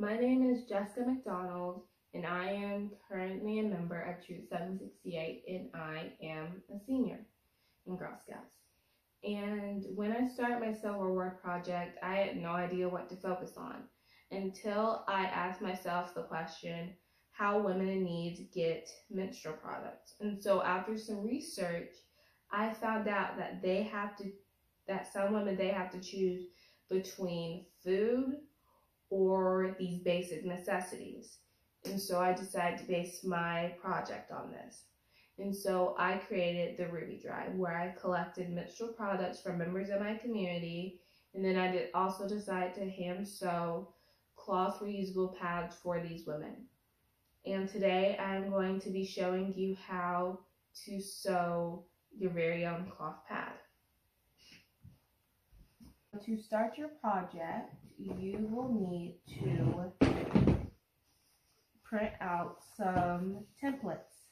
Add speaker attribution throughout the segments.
Speaker 1: My name is Jessica McDonald, and I am currently a member at Troop 768, and I am a senior in Girl Scouts. And when I started my Civil War project, I had no idea what to focus on until I asked myself the question, how women in need get menstrual products. And so after some research, I found out that some women, they have to choose between food or these basic necessities. And so I decided to base my project on this. And so I created the Ruby Drive, where I collected menstrual products from members of my community. And then I also decided to hand sew cloth reusable pads for these women. And today I'm going to be showing you how to sew your very own cloth pad. To start your project, you will need to print out some templates.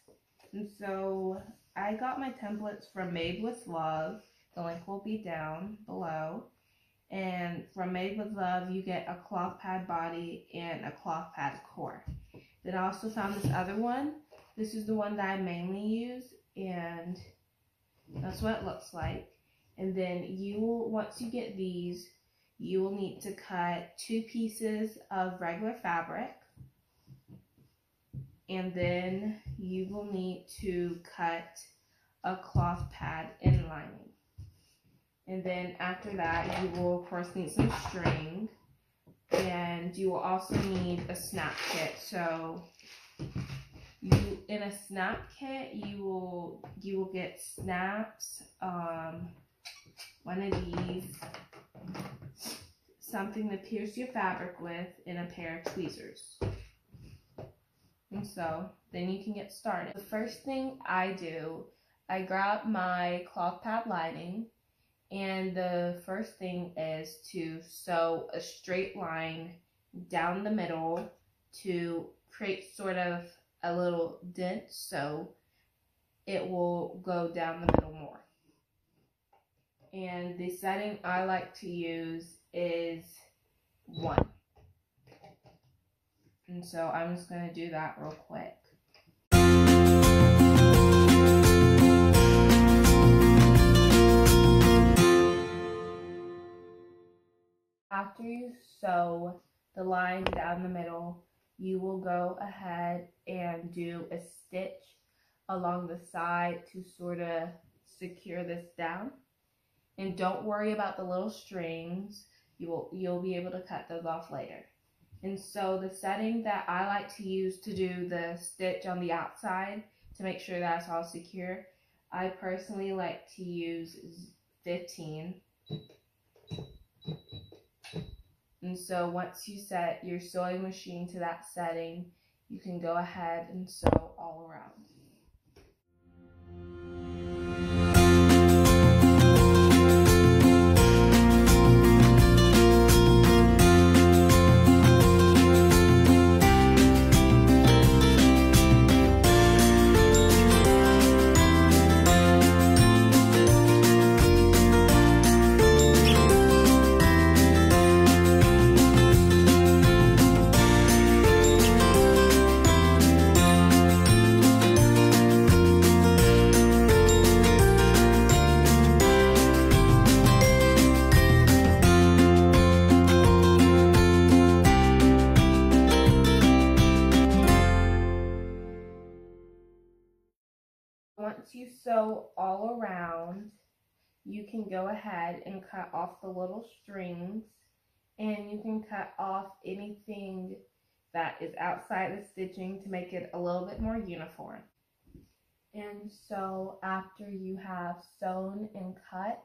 Speaker 1: And so I got my templates from Made with Love. The link will be down below. And from Made with Love, you get a cloth pad body and a cloth pad core. Then I also found this other one. This is the one that I mainly use, and that's what it looks like. And then once you get these, you will need to cut 2 pieces of regular fabric. And then you will need to cut a cloth pad inlining. And then after that, you will of course need some string. And you will also need a snap kit. So in a snap kit, you will get snaps, one of these, something to pierce your fabric with, and a pair of tweezers. And so then you can get started. The first thing I do, I grab my cloth pad lining, and the first thing is to sew a straight line down the middle to create sort of a little dent so it will go down the middle more. And the setting I like to use is 1. And so I'm just going to do that real quick. After you sew the line down the middle, you will go ahead and do a stitch along the side to sort of secure this down. And don't worry about the little strings. You'll be able to cut those off later. And so the setting that I like to use to do the stitch on the outside to make sure that's all secure, I personally like to use 15. And so once you set your sewing machine to that setting, you can go ahead and sew all around. Once you sew all around, you can go ahead and cut off the little strings, and you can cut off anything that is outside the stitching to make it a little bit more uniform. And so after you have sewn and cut,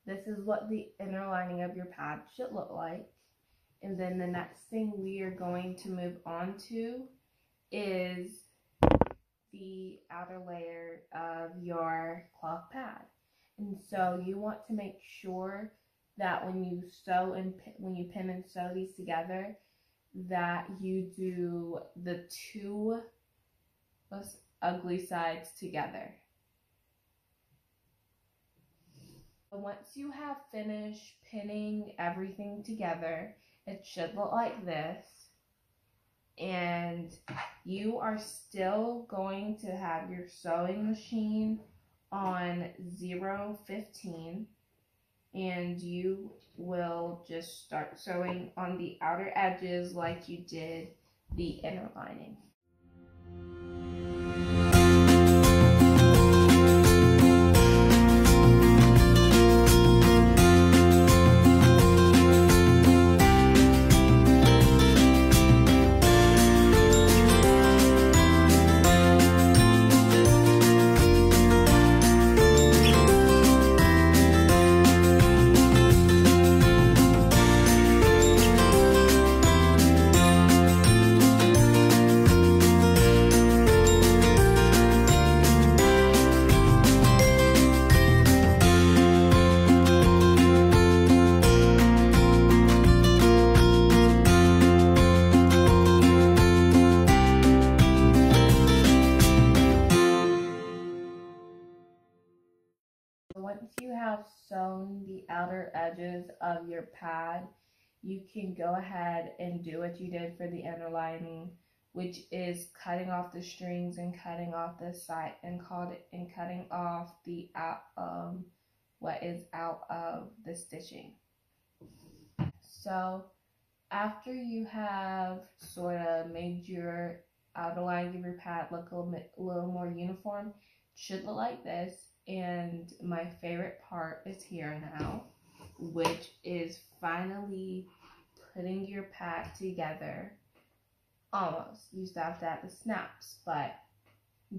Speaker 1: this is what the inner lining of your pad should look like. And then the next thing we are going to move on to is the outer layer of your cloth pad. And so you want to make sure that when you sew and when you pin and sew these together, that you do the 2 ugly sides together. Once you have finished pinning everything together, It should look like this. And you are still going to have your sewing machine on 0-15, and you will just start sewing on the outer edges like you did the inner lining. Once you have sewn the outer edges of your pad, you can go ahead and do what you did for the inner lining, which is cutting off the strings and cutting off the side and cutting off the what is out of the stitching. So after you have sort of made your outer lining of your pad look a little more uniform, it should look like this. And my favorite part is here now, which is finally putting your pad together. Almost. You stopped at the snaps, but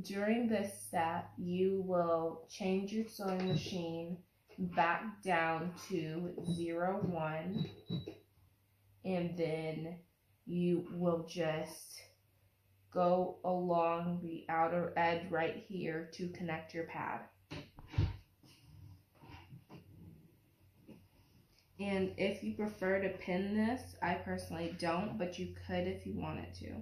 Speaker 1: during this step, you will change your sewing machine back down to 0-1, and then you will just go along the outer edge right here to connect your pad. And if you prefer to pin this, I personally don't, but you could if you wanted to.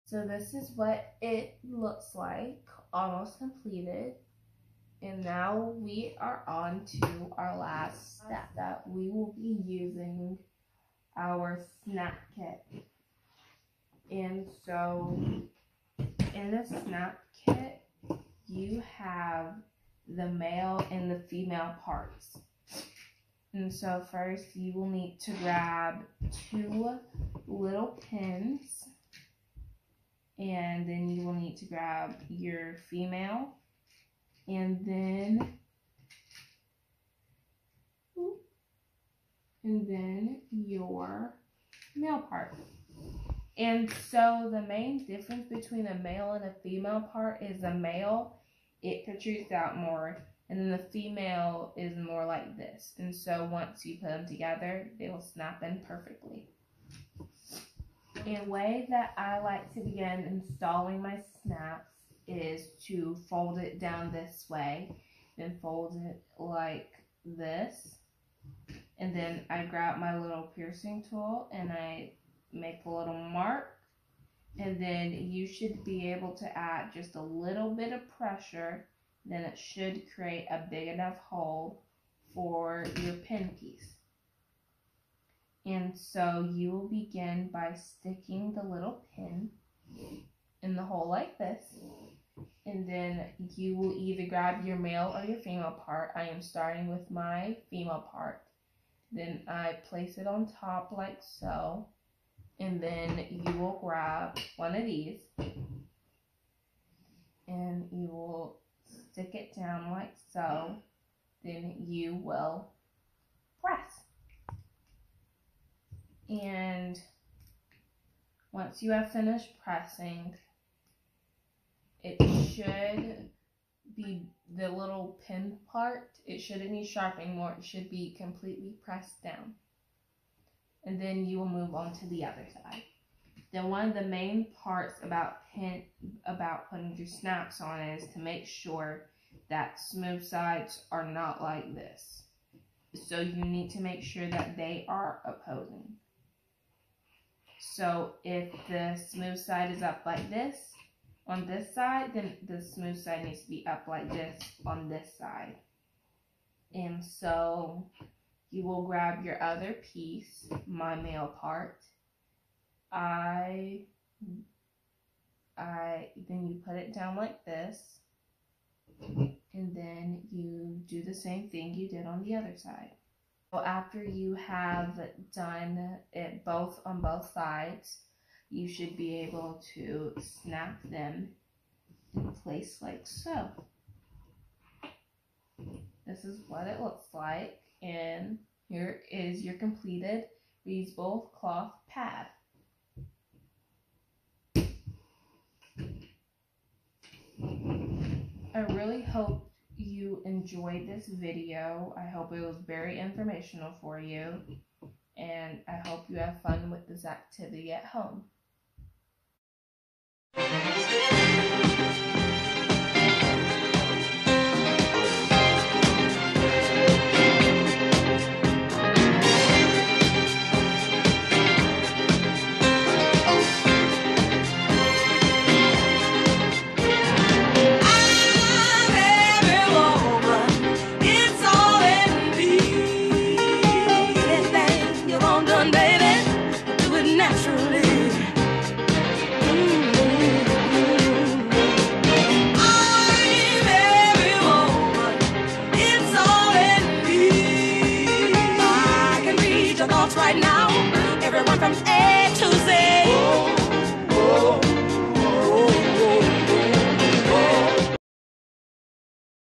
Speaker 1: So this is what it looks like, almost completed. And now we are on to our last step that we will be using our snap kit. And so in the snap kit, you have the male and the female parts. And so first you will need to grab 2 little pins. And then you will need to grab your female, and then your male part. And so the main difference between a male and a female part is the male, it protrudes out more, and then the female is more like this. And so once you put them together, they will snap in perfectly. A way that I like to begin installing my snaps is to fold it down this way, then fold it like this, and then I grab my little piercing tool and I make a little mark, and then you should be able to add just a little bit of pressure, then it should create a big enough hole for your pin piece. And so you will begin by sticking the little pin in the hole like this. And then you will either grab your male or your female part. I am starting with my female part. Then I place it on top like so. And then you will grab one of these. And you will stick it down like so. Then you will press. And once you have finished pressing, it should be the little pin part. It shouldn't be sharp anymore. It should be completely pressed down. and then you will move on to the other side. Then one of the main parts about putting your snaps on is to make sure that smooth sides are not like this. So you need to make sure that they are opposing. So if the smooth side is up like this on this side, then the smooth side needs to be up like this on this side. And so you will grab your other piece, my male part. Then you put it down like this, and then you do the same thing you did on the other side. So after you have done it on both sides, you should be able to snap them in place like so. This is what it looks like, and here is your completed reusable cloth pad. I really hope you enjoyed this video. I hope it was very informational for you, and I hope you have fun with this activity at home.
Speaker 2: Baby, do it naturally.